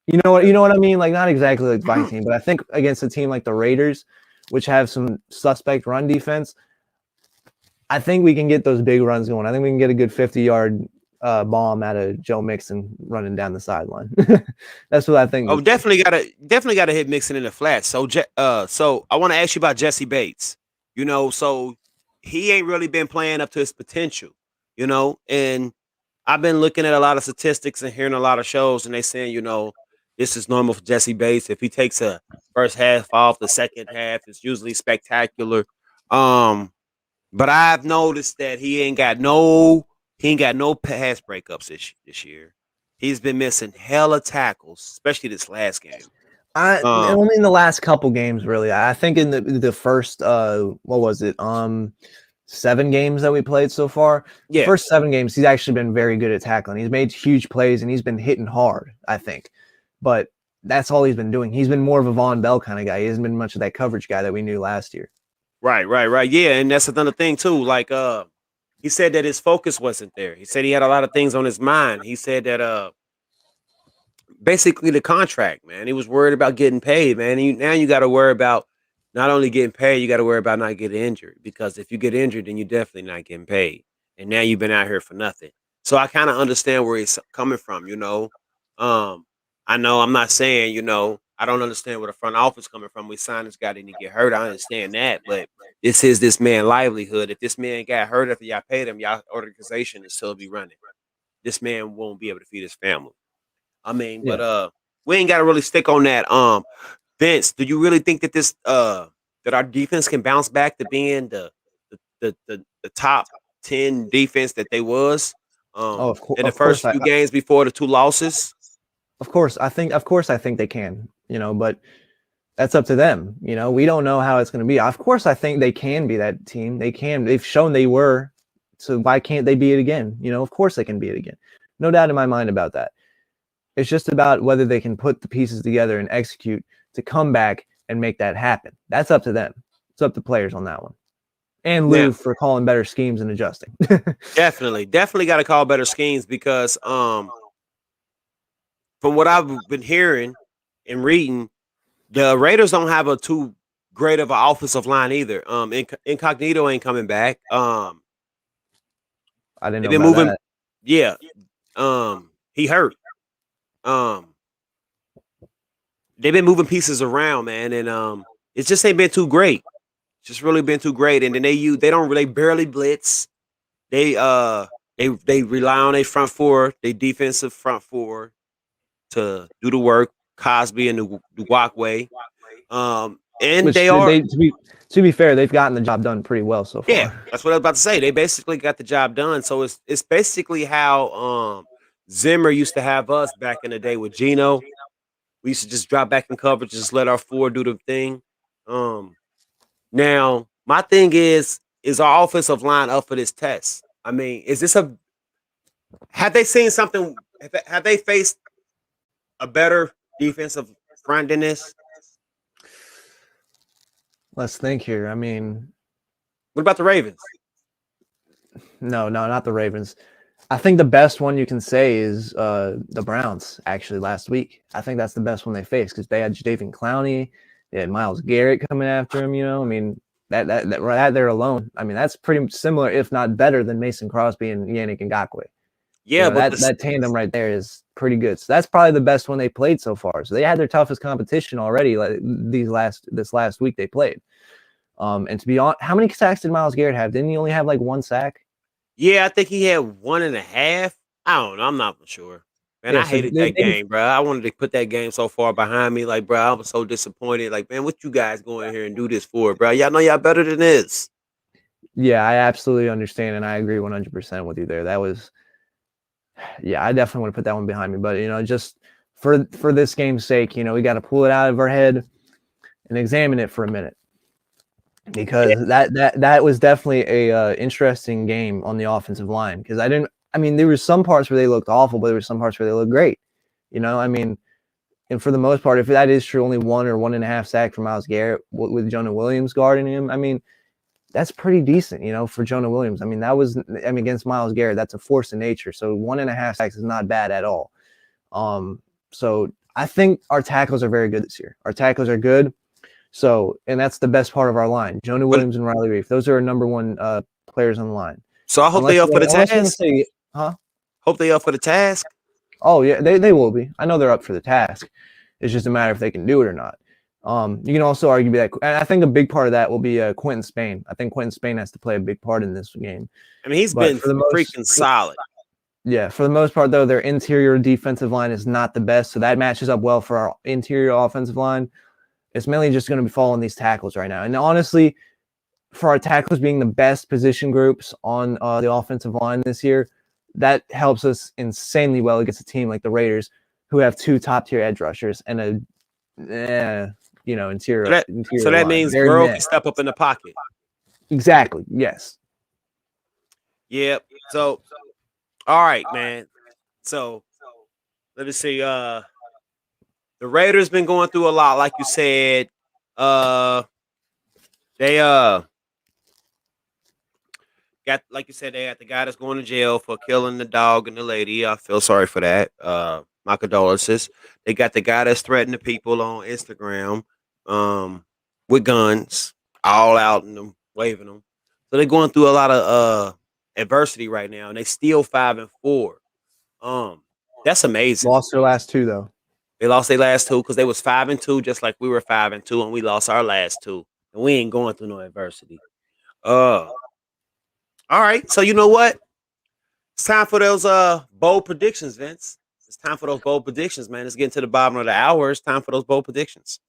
you know what I mean? Like not exactly like the Vikings team, but I think against a team like the Raiders, which have some suspect run defense, I think we can get those big runs going. I think we can get a good 50-yard bomb out of Joe Mixon running down the sideline. That's what I think. Oh, definitely gotta hit Mixon in the flat. So I want to ask you about Jesse Bates. So he ain't really been playing up to his potential. And I've been looking at a lot of statistics and hearing a lot of shows, and they saying, this is normal for Jesse Bates. If he takes a first half off, the second half is usually spectacular. But I've noticed that he ain't got no pass breakups this year. He's been missing hella tackles, especially this last game. Only in the last couple games, really. I think in the first, what was it? 7 games that we played so far. Yeah. The first 7 games, he's actually been very good at tackling. He's made huge plays and he's been hitting hard, I think. But that's all he's been doing. He's been more of a Von Bell kind of guy. He hasn't been much of that coverage guy that we knew last year. Right. Yeah, and that's another thing too. Like he said that his focus wasn't there. He said he had a lot of things on his mind. He said that basically the contract, man. He was worried about getting paid, man. Now you got to worry about not only getting paid, you got to worry about not getting injured. Because if you get injured, then you're definitely not getting paid. And now you've been out here for nothing. So I kind of understand where he's coming from, I know I'm not saying, I don't understand where the front office coming from. We signed this guy, didn't get hurt. I understand that. But this is this man's livelihood. If this man got hurt after y'all paid him, y'all organization is still be running. This man won't be able to feed his family. I mean, but we ain't got to really stick on that. Vince, do you really think that this that our defense can bounce back to being the top 10 defense that they was? In the of course, first few games before the 2 losses. Of course, I think they can, but that's up to them. We don't know how it's going to be. Of course, I think they can be that team. They can. They've shown they were. So why can't they be it again? Of course they can be it again. No doubt in my mind about that. It's just about whether they can put the pieces together and execute to come back and make that happen. That's up to them. It's up to players on that one. And Lou for calling better schemes and adjusting. Definitely got to call better schemes because from what I've been hearing and reading, the Raiders don't have a too great of an offensive line either. Incognito ain't coming back. I didn't know been about moving. That. Yeah. He hurt. They've been moving pieces around, man, and it just ain't been too great. It's just really been too great. And then they barely blitz. They rely on their front four, their defensive front four to do the work. Cosby and the Dugwakwe. And which to be fair, they've gotten the job done pretty well so far. Yeah, that's what I was about to say. They basically got the job done. So it's basically how Zimmer used to have us back in the day with Geno. We used to just drop back in coverage, just let our four do the thing. Now, my thing is our offensive line up for this test? I mean, have they seen something? Have they faced a better defensive front than this? Let's think here. I mean, what about the Ravens? No, not the Ravens. I think the best one you can say is the Browns, actually, last week. I think that's the best one they faced because they had Jadeveon Clowney, they had Myles Garrett coming after him, I mean, that right there alone, I mean, that's pretty similar, if not better, than Mason Crosby and Yannick Ngakoue. Yeah, but that tandem right there is pretty good. So that's probably the best one they played so far. So they had their toughest competition already. Like this last week they played. And to be honest, how many sacks did Myles Garrett have? Didn't he only have like 1 sack? Yeah, I think he had 1.5. I don't know. I'm not sure. Man, I hated that game, bro. I wanted to put that game so far behind me. Like, bro, I was so disappointed. Like, man, what you guys go in here and do this for, bro? Y'all know y'all better than this. Yeah, I absolutely understand, and I agree 100% with you there. That was, yeah, I definitely want to put that one behind me. But, just for this game's sake, we got to pull it out of our head and examine it for a minute. Because that was definitely a interesting game on the offensive line. Because there were some parts where they looked awful, but there were some parts where they looked great. I mean, and for the most part, if that is true, only 1 or 1.5 sack for Myles Garrett with Jonah Williams guarding him. I mean, that's pretty decent, for Jonah Williams. I mean, against Myles Garrett, that's a force of nature. So 1.5 sacks is not bad at all. So I think our tackles are very good this year. Our tackles are good. So, and that's the best part of our line. Jonah Williams and Riley Reef. Those are our number one players on the line. So I hope they up for the task. Hope they up for the task. Oh, yeah, they will be. I know they're up for the task. It's just a matter if they can do it or not. You can also argue that, and I think a big part of that will be Quentin Spain. I think Quentin Spain has to play a big part in this game. I mean, he's been freaking solid. Yeah, for the most part, though, their interior defensive line is not the best, so that matches up well for our interior offensive line. It's mainly just going to be following these tackles right now. And honestly, for our tackles being the best position groups on the offensive line this year, that helps us insanely well against a team like the Raiders, who have 2 top-tier edge rushers and a interior. So that means Burrow can step up in the pocket. Exactly. Yes. Yep. So, all right, man. So, let me see. The Raiders been going through a lot, like you said. They got, like you said, they got the guy that's going to jail for killing the dog and the lady. I feel sorry for that. My condolences. They got the guy that's threatening people on Instagram with guns, all out in them, waving them. So they're going through a lot of adversity right now, and they still 5-4. That's amazing. Lost their last 2 though. They lost their last 2 because they was 5-2, just like we were 5-2, and we lost our last 2. And we ain't going through no adversity. All right. So you know what? It's time for those bold predictions, Vince. It's time for those bold predictions, man. It's getting to the bottom of the hour. It's time for those bold predictions.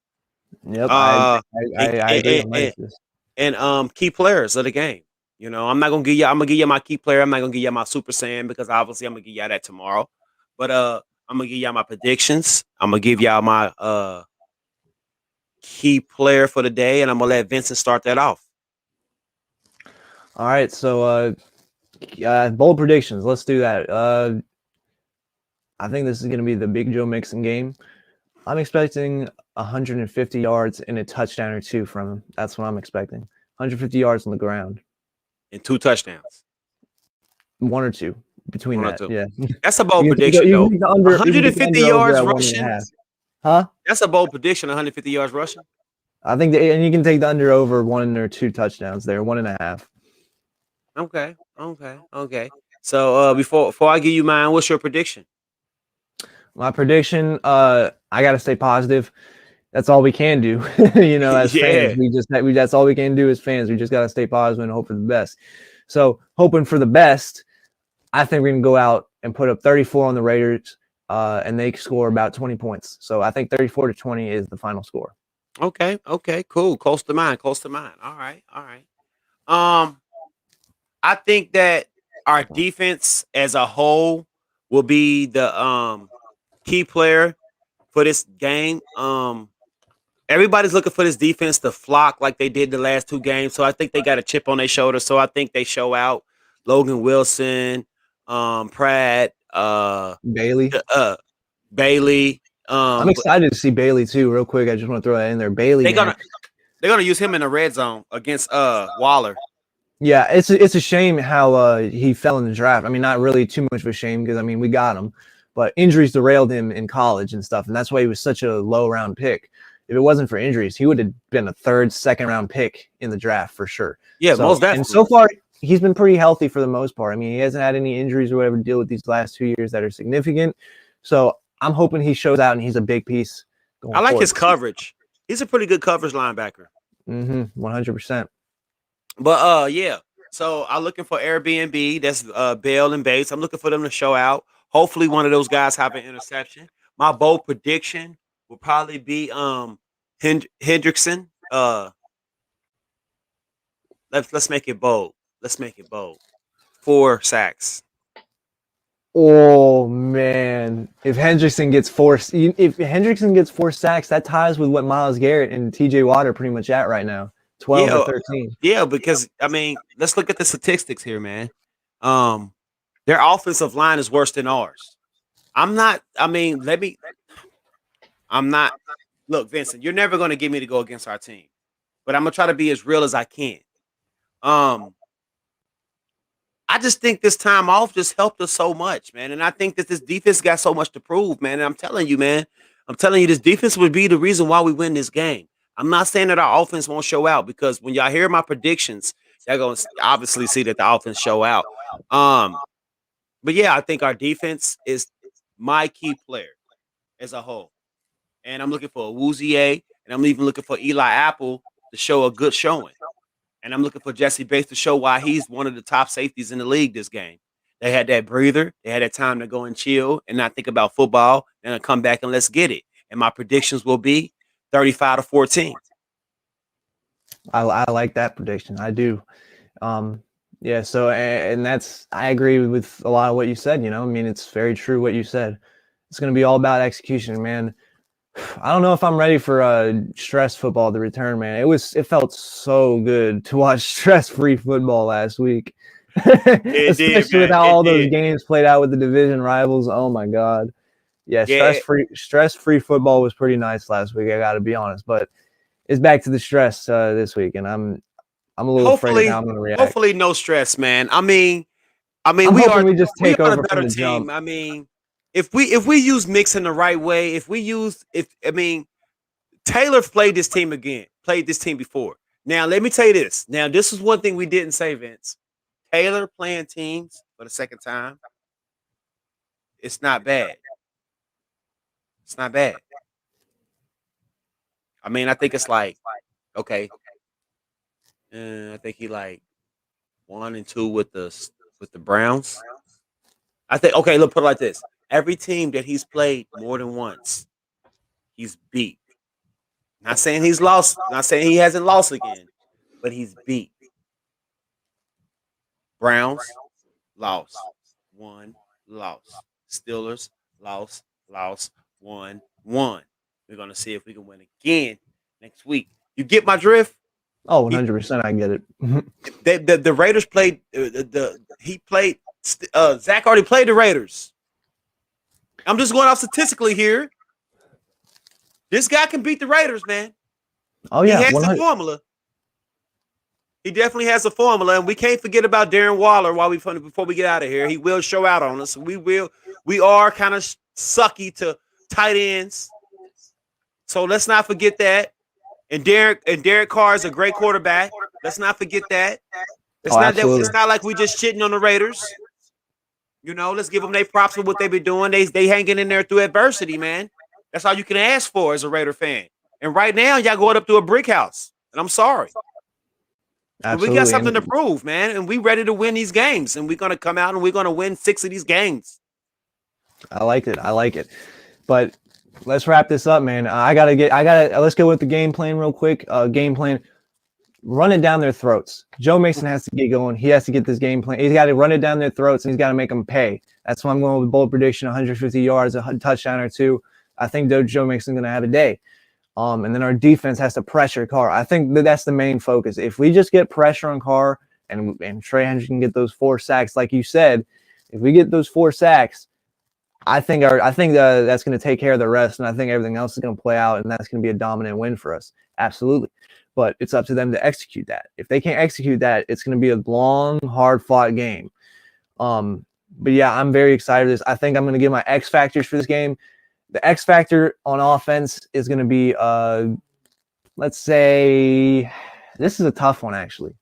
Yep. I agree. And key players of the game. You know, I'm not gonna give you. I'm gonna give you my key player. I'm not gonna give you my Super Saiyan because obviously I'm gonna give y'all that tomorrow. But I'm gonna give y'all my predictions. I'm gonna give y'all my key player for the day, and I'm gonna let Vincent start that off. All right, so bold predictions. Let's do that. I think this is going to be the Big Joe Mixon game. I'm expecting 150 yards and a touchdown or two from him. That's what I'm expecting. 150 yards on the ground. And 2 touchdowns. 1 or 2 between 1 or that. 2. Yeah. That's a bold prediction, though. 150 yards rushing. Huh? That's a bold prediction. 150 yards rushing. I think, and you can take the under over 1 or 2 touchdowns there, 1.5. Okay. So before I give you mine, what's your prediction? My prediction, I gotta stay positive. That's all we can do, as fans. That's all we can do as fans. We just gotta stay positive and hope for the best. So hoping for the best, I think we're gonna go out and put up 34 on the Raiders, and they score about 20 points. So I think 34-20 is the final score. Okay, cool. Close to mine. All right. I think that our defense as a whole will be the key player for this game. Everybody's looking for this defense to flock like they did the last 2 games. So I think they got a chip on their shoulder. So I think they show out. Logan Wilson, Pratt, Bailey. Bailey. I'm excited to see Bailey too. Real quick, I just want to throw that in there. Bailey, they're gonna use him in the red zone against Waller. Yeah, it's a shame how he fell in the draft. I mean, not really too much of a shame because we got him, but injuries derailed him in college and stuff, and that's why he was such a low round pick. If it wasn't for injuries, he would have been a 3rd, 2nd round pick in the draft for sure. Yeah, most definitely. And so far, he's been pretty healthy for the most part. I mean, he hasn't had any injuries or whatever to deal with these last 2 years that are significant. So I'm hoping he shows out and he's a big piece. I like his coverage. He's a pretty good coverage linebacker. 100%. But yeah. So I'm looking for Airbnb. That's Bell and Bates. I'm looking for them to show out. Hopefully, one of those guys have an interception. My bold prediction will probably be Hendrickson. Let's make it bold. 4 sacks. Oh man, if Hendrickson gets 4 sacks, that ties with what Myles Garrett and TJ Watt are pretty much at right now, 12 or 13. Yeah, because let's look at the statistics here, man. Their offensive line is worse than ours. Look, Vincent, you're never going to get me to go against our team, but I'm gonna try to be as real as I can. I just think this time off just helped us so much, man. And I think that this defense got so much to prove, man. And I'm telling you, man, this defense would be the reason why we win this game. I'm not saying that our offense won't show out because when y'all hear my predictions, y'all going to obviously see that the offense show out. But yeah, I think our defense is my key player as a whole. And I'm looking for a Woozier, and I'm even looking for Eli Apple to show a good showing. And I'm looking for Jesse Bates to show why he's one of the top safeties in the league this game. They had that breather. They had that time to go and chill and not think about football and come back and let's get it. And my predictions will be 35-14. I like that prediction. I do. Yeah. So, and I agree with a lot of what you said, it's very true what you said. It's going to be all about execution, man. I don't know if I'm ready for stress football to return, man. It felt so good to watch stress-free football last week. Especially with how all those games played out with the division rivals. Oh my God. Yeah, stress-free football was pretty nice last week, I gotta be honest. But it's back to the stress this week, and I'm a little afraid of how I'm gonna react. Hopefully no stress, man. We just take over a better from the team. jump. If we use Mixon the right way, Taylor played this team before. Now, let me tell you this. Now, this is one thing we didn't say, Vince. Taylor playing teams for the second time, it's not bad. It's not bad. I think it's like, okay. I think he like 1 and 2 with the Browns. I think, okay, look, put it like this. Every team that he's played more than once, he's beat. Not saying he's lost. Not saying he hasn't lost again, but he's beat. Browns lost, 1 loss. Steelers lost, 1-1. We're gonna see if we can win again next week. You get my drift? Oh, 100%. I get it. The Raiders played. Zach already played the Raiders. I'm just going off statistically here. This guy can beat the Raiders, man. Oh yeah, he has the formula. He definitely has a formula, and we can't forget about Darren Waller before we get out of here. He will show out on us. We are kind of sucky to tight ends, so let's not forget that. And Derek Carr is a great quarterback. Let's not forget that. It's not like we just shitting on the Raiders. You know, let's give them their props for what they've been doing. They hanging in there through adversity, man. That's all you can ask for as a Raider fan. And right now, y'all going up to a brick house, and I'm sorry. We got something to prove, man, and we ready to win these games, and we're gonna come out and we're gonna win 6 of these games. I like it. But let's wrap this up, man. Let's go with the game plan real quick. Game plan, run it down their throats. Joe Mixon has to get going. He has to get this game plan. He's got to run it down their throats, and he's got to make them pay. That's why I'm going with bold prediction: 150 yards, a touchdown or 2. I think Joe Mixon's going to have a day. And then our defense has to pressure Carr. I think that's the main focus. If we just get pressure on Carr and Trey Hendrickson can get those 4 sacks, like you said, if we get those 4 sacks, I think that's going to take care of the rest, and I think everything else is going to play out, and that's going to be a dominant win for us. Absolutely. But it's up to them to execute that. If they can't execute that, it's going to be a long, hard-fought game. But yeah, I'm very excited for this. I think I'm going to give my X factors for this game. The X factor on offense is going to be, let's say, this is a tough one, actually.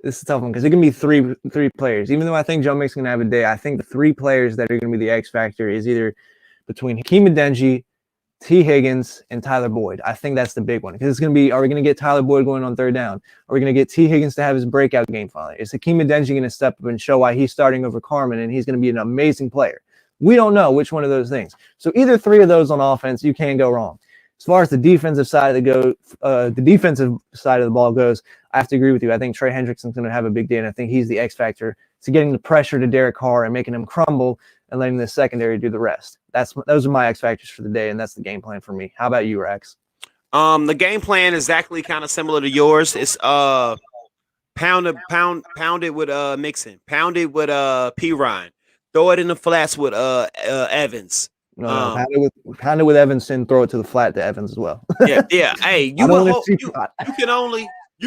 This is a tough one because it can be three players. Even though I think Joe Mixon's going to have a day, I think the 3 players that are going to be the X factor is either between Hakeem Adeniji, T. Higgins, and Tyler Boyd. I think that's the big one because it's going to be, are we going to get Tyler Boyd going on 3rd down? Are we going to get T. Higgins to have his breakout game finally? Is Hakeem Adeniji going to step up and show why he's starting over Carmen and he's going to be an amazing player? We don't know which one of those things. So either 3 of those on offense, you can't go wrong. As far as the defensive side of the ball goes, I have to agree with you. I think Trey Hendrickson's going to have a big day, and I think he's the X factor to getting the pressure to Derek Carr and making him crumble and letting the secondary do the rest. Those are my X factors for the day, and that's the game plan for me. How about you, Raxx? The game plan is exactly kind of similar to yours. It's pound it with Mixon, pound it with P. Ryan. Throw it in the flats with Evans. No, pound it with Evans and throw it to the flat to Evans as well. yeah. Hey, you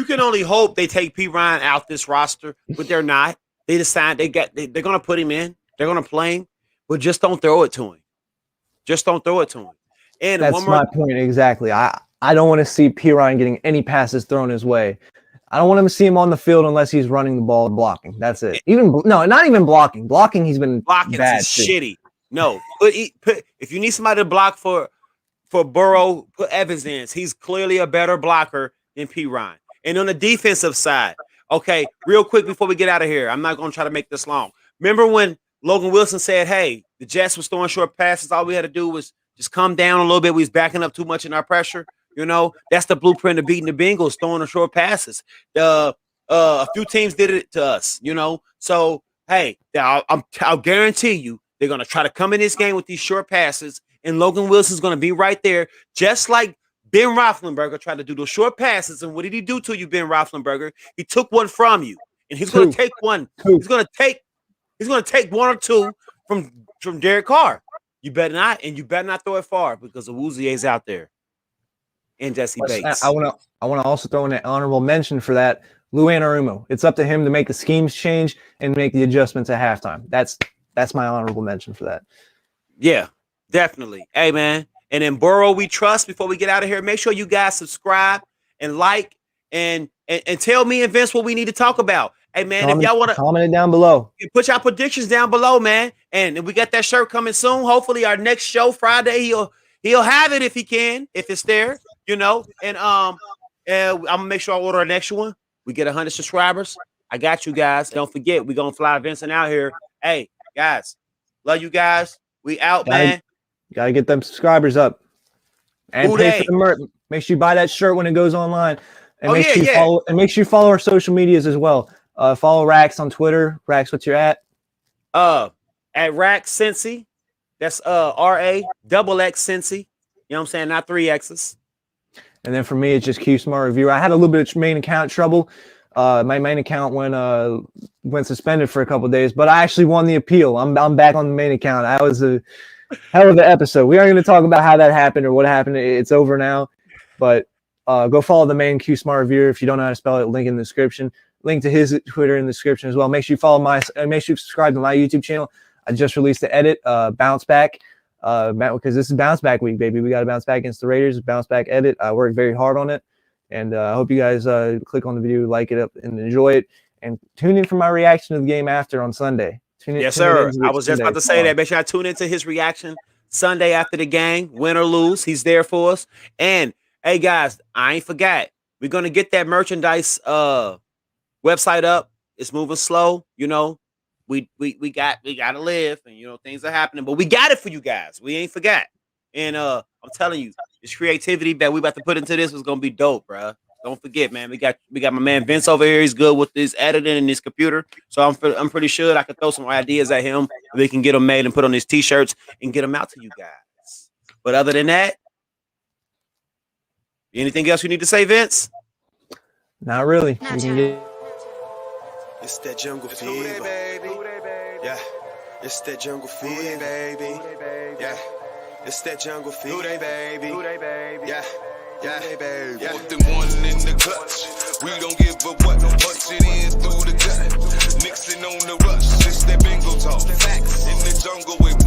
can only hope they take P. Ryan out this roster, but they're not. They decide they're gonna put him in. They're gonna play him, but just don't throw it to him. Just don't throw it to him. And that's my point exactly. I don't want to see P. Ryan getting any passes thrown his way. I don't want him to see him on the field unless he's running the ball and blocking. That's it. Not even blocking. Blocking, he's been blocking bad shitty. No, if you need somebody to block for Burrow, put Evans in. He's clearly a better blocker than P. Ryan. And on the defensive side, okay, real quick before we get out of here, I'm not going to try to make this long. Remember when Logan Wilson said, hey, the Jets was throwing short passes. All we had to do was just come down a little bit. We was backing up too much in our pressure. You know, that's the blueprint of beating the Bengals, throwing the short passes. A few teams did it to us, you know. So, hey, I'll guarantee you they're going to try to come in this game with these short passes, and Logan Wilson's going to be right there, just like Ben Roethlisberger tried to do those short passes. And what did he do to you, Ben Roethlisberger? He took one from you, and he's going to take one. He's going to take 1 or 2 from Derek Carr. You better not throw it far because the Wuzier's out there. And Jesse Bates. I want to also throw in an honorable mention for that. Lou Anarumo. It's up to him to make the schemes change and make the adjustments at halftime. That's my honorable mention for that. Yeah, definitely. Hey, man. And then Burrow, we trust. Before we get out of here, make sure you guys subscribe and like and tell me and Vince what we need to talk about. Hey, man, if y'all want to comment it down below. Put your predictions down below, man. And we got that shirt coming soon. Hopefully our next show Friday, he'll have it if he can, if it's there. You know, and I'm gonna make sure I order our next one. We get 100 subscribers. I got you guys. Don't forget, we're gonna fly Vincent out here. Hey, guys, love you guys. We out, man. Gotta get them subscribers up. And pay for the merch. Make sure you buy that shirt when it goes online. And make sure you follow our social medias as well. Follow Raxx on Twitter. Raxx, what's your at? At Raxx Cincy. That's RAXX Cincy. You know what I'm saying? Not 3 X's. And then for me, it's just Q Smart Reviewer. I had a little bit of main account trouble. My main account went suspended for a couple of days, but I actually won the appeal. I'm back on the main account. That was a hell of an episode. We aren't going to talk about how that happened or what happened. It's over now. But go follow the main Q Smart Reviewer. If you don't know how to spell it, link in the description. Link to his Twitter in the description as well. Make sure you follow make sure you subscribe to my YouTube channel. I just released the edit, bounce back. Because this is bounce back week, baby. We got to bounce back against the Raiders. Bounce back edit. I worked very hard on it. And I hope you guys click on the video, like it up, and enjoy it. And tune in for my reaction to the game after on Sunday. Yes, sir. I was just about to say that. Make sure I tune into his reaction Sunday after the game, win or lose. He's there for us. And, hey, guys, I ain't forgot. We're going to get that merchandise website up. It's moving slow. You know, we got to live. And, you know, things are happening. But we got it for you guys. We ain't forgot. And I'm telling you, this creativity that we about to put into this was gonna be dope, bro. Don't forget, man. We got my man Vince over here. He's good with this editing and his computer, so I'm pretty sure I could throw some ideas at him. We can get them made and put on his t-shirts and get them out to you guys. But other than that, anything else you need to say, Vince? Not really. It's that jungle fever, baby. Yeah, it's that jungle fever, baby. Yeah. It's that jungle fever, baby. Yeah, baby. Yeah. Put them one in the clutch. We don't give a what. Punch it in through the gut. Nixon on the rush. It's that Bengal talk. Facts in the jungle with